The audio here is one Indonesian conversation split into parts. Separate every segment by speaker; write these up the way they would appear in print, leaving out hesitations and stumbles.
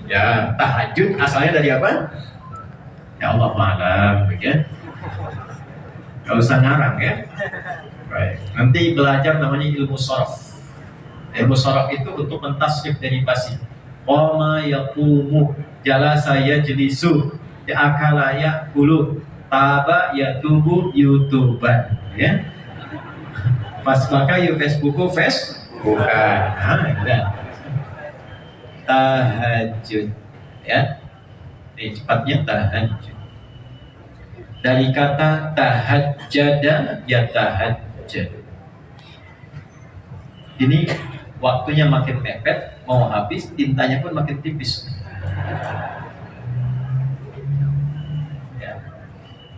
Speaker 1: Ya, tahajud asalnya dari apa? Ya Allah malam, ya. Gak usah ngarang ya. Baik. Nanti belajar namanya ilmu sorof. Ilmu sorof itu untuk mentasrif derivasi. Qama yaqumu, jalasa yajlisu, akala ya'kulu, taba yatubu yutuban, ya. Pas maka you Facebooku bukan. Nah, udah. Tahajud, ya. Ini cepatnya tahajud. Dari kata tahajjada ya tahajjud. Ini waktunya makin mepet, mau habis, tintanya pun makin tipis. Ya.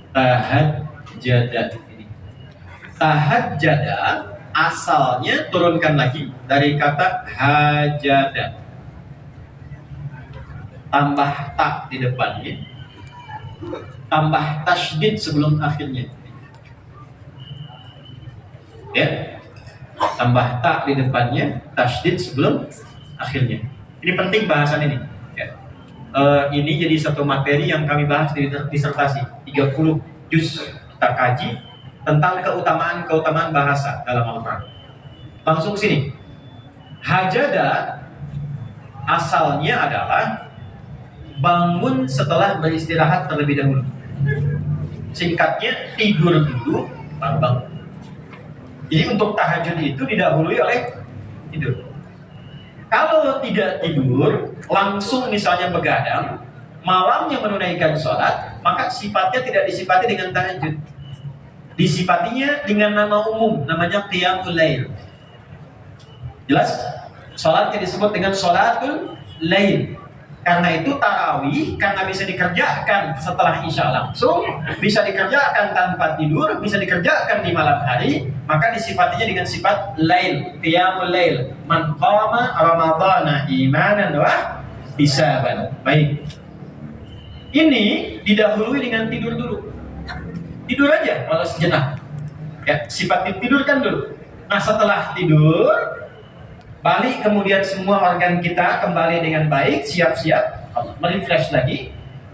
Speaker 1: Tahajjada ini. Tahajjada asalnya turunkan lagi dari kata hajada. Tambah tak di depannya, tambah tasydid sebelum akhirnya. Ya. Tambah tak di depannya, tasydid sebelum akhirnya. Ini penting bahasan ini. Ya. Ini jadi satu materi yang kami bahas di disertasi 30 juz kita kaji tentang keutamaan bahasa dalam Al-Quran. Langsung sini. Hajada asalnya adalah bangun setelah beristirahat terlebih dahulu. Singkatnya tidur dulu baru bangun. Jadi untuk tahajud itu didahului oleh tidur. Kalau tidak tidur, langsung misalnya begadang, malamnya menunaikan sholat, maka sifatnya tidak disifati dengan tahajud. Disifatinya dengan nama umum, namanya qiyamul lail. Jelas? Sholatnya disebut dengan sholatul lail. Karena itu tarawih, karena bisa dikerjakan setelah isya langsung, bisa dikerjakan tanpa tidur, bisa dikerjakan di malam hari, maka disifatinya dengan sifat lail, qiyamul lail. Man qama ramadhana imanan wa ihtisaban. Baik. Ini didahului dengan tidur dulu. Tidur aja walau sejenak. Ya, sifat ditidurkan dulu. Nah, setelah tidur, balik kemudian semua organ kita kembali dengan baik, siap-siap, merefresh lagi.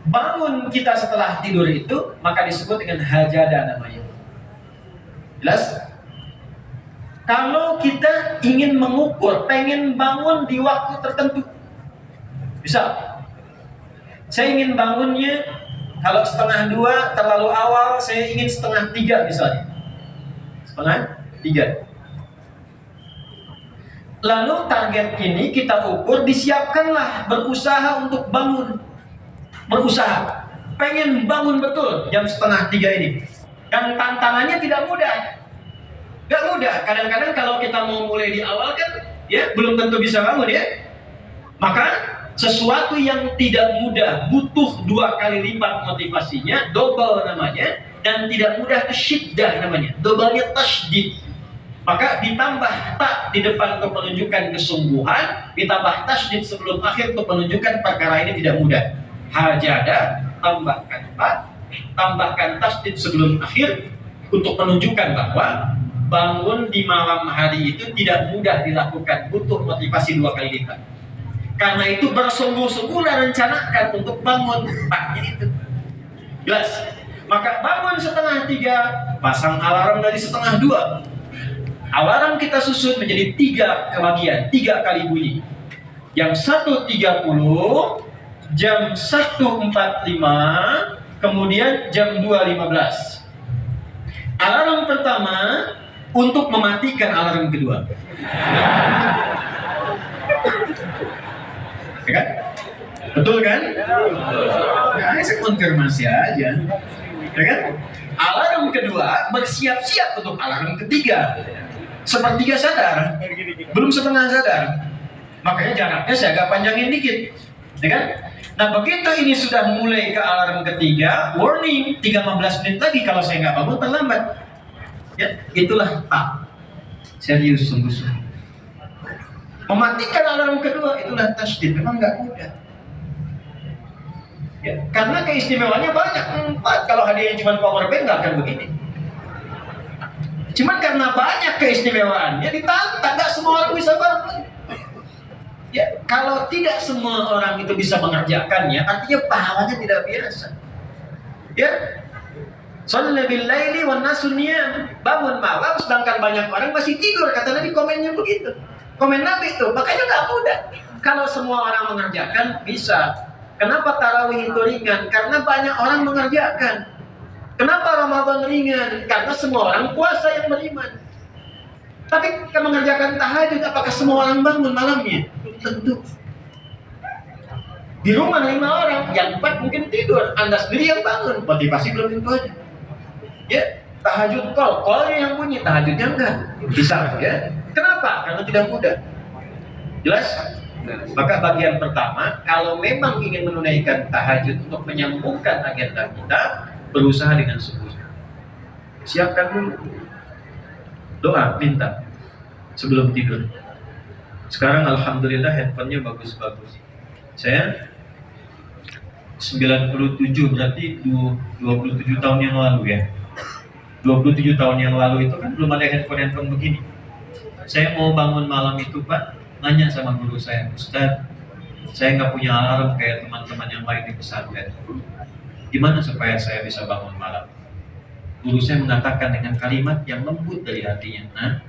Speaker 1: Bangun kita setelah tidur itu, maka disebut dengan hajada namanya. Jelas? Kalau kita ingin mengukur, pengen bangun di waktu tertentu, bisa. Saya ingin bangunnya, kalau 1:30 terlalu awal, saya ingin 2:30 misalnya. 2:30. Lalu target ini kita ukur, disiapkanlah, berusaha untuk bangun. Berusaha. Pengen bangun betul jam 2:30 ini. Dan tantangannya tidak mudah. Gak mudah. Kadang-kadang kalau kita mau mulai di awal kan, ya belum tentu bisa bangun ya. Maka sesuatu yang tidak mudah butuh 2 kali lipat motivasinya, double namanya, dan tidak mudah syiddah namanya. Double-nya tasydid. Maka ditambah tak di depan untuk menunjukkan kesungguhan, ditambah tasydid sebelum akhir untuk menunjukkan perkara ini tidak mudah. Hajada, tambahkan tak, tambahkan tasydid sebelum akhir untuk menunjukkan bahwa bangun di malam hari itu tidak mudah dilakukan, butuh motivasi 2 kali lipat. Karena itu bersungguh-sungguhlah rencanakan untuk bangun pagi itu. Jelas? Maka bangun 2:30, pasang alarm dari 1:30. Alarm kita susun menjadi 3 kebagian, 3 kali bunyi. Yang 1:30, jam 1:45, kemudian jam 2:15. Alarm pertama untuk mematikan alarm kedua. Ya kan? Betul kan? Nah, saya konfirmasi aja. Ya kan? Alarm kedua bersiap-siap untuk alarm ketiga. 1/3 sadar, belum 1/2 sadar. Makanya jaraknya saya agak panjangin dikit, ya kan? Nah, begitu ini sudah mulai ke alarm ketiga, warning, 15 menit lagi kalau saya nggak bangun terlambat. Ya, itulah tak serius sungguh-sungguh. Mematikan alarm kedua itulah tasydid, memang nggak mudah. Ya, karena keistimewaannya banyak. 4, kalau hadiahnya cuma power bank nggak akan begini. Cuman karena banyak keistimewaannya ditantang, nggak semua orang bisa bangun. Ya, kalau tidak semua orang itu bisa mengerjakannya, artinya pahalanya tidak biasa. Ya, Shalla bil laili wan nasu niyam. Bangun malam sedangkan banyak orang masih tidur. Kata Nabi, komennya begitu. Komen Nabi itu, makanya nggak mudah. Kalau semua orang mengerjakan, bisa. Kenapa tarawih itu ringan? Karena banyak orang mengerjakan. Kenapa Ramadan ringan? Karena semua orang puasa yang beriman. Tapi mengerjakan tahajud, apakah semua orang bangun malamnya? Tentu. Di rumah 5 orang, yang 4 mungkin tidur. Anda sendiri yang bangun, motivasi belum tentu aja. Ya, tahajud kolnya yang bunyi, tahajudnya enggak. Bisa ya. Kenapa? Karena tidak mudah. Jelas? Maka bagian pertama, kalau memang ingin menunaikan tahajud untuk menyambungkan agenda kita, berusaha dengan sungguh. Siapkan dulu doa, minta sebelum tidur. Sekarang alhamdulillah handphonenya bagus-bagus. Saya 97, berarti 27 tahun yang lalu ya. 27 tahun yang lalu itu kan belum ada handphone begini. Saya mau bangun malam itu Pak, nanya sama guru saya, Ustaz, saya nggak punya alarm kayak teman-teman yang lain di pesantren. Gimana supaya saya bisa bangun malam? Guru saya mengatakan dengan kalimat yang lembut dari hatinya, nah,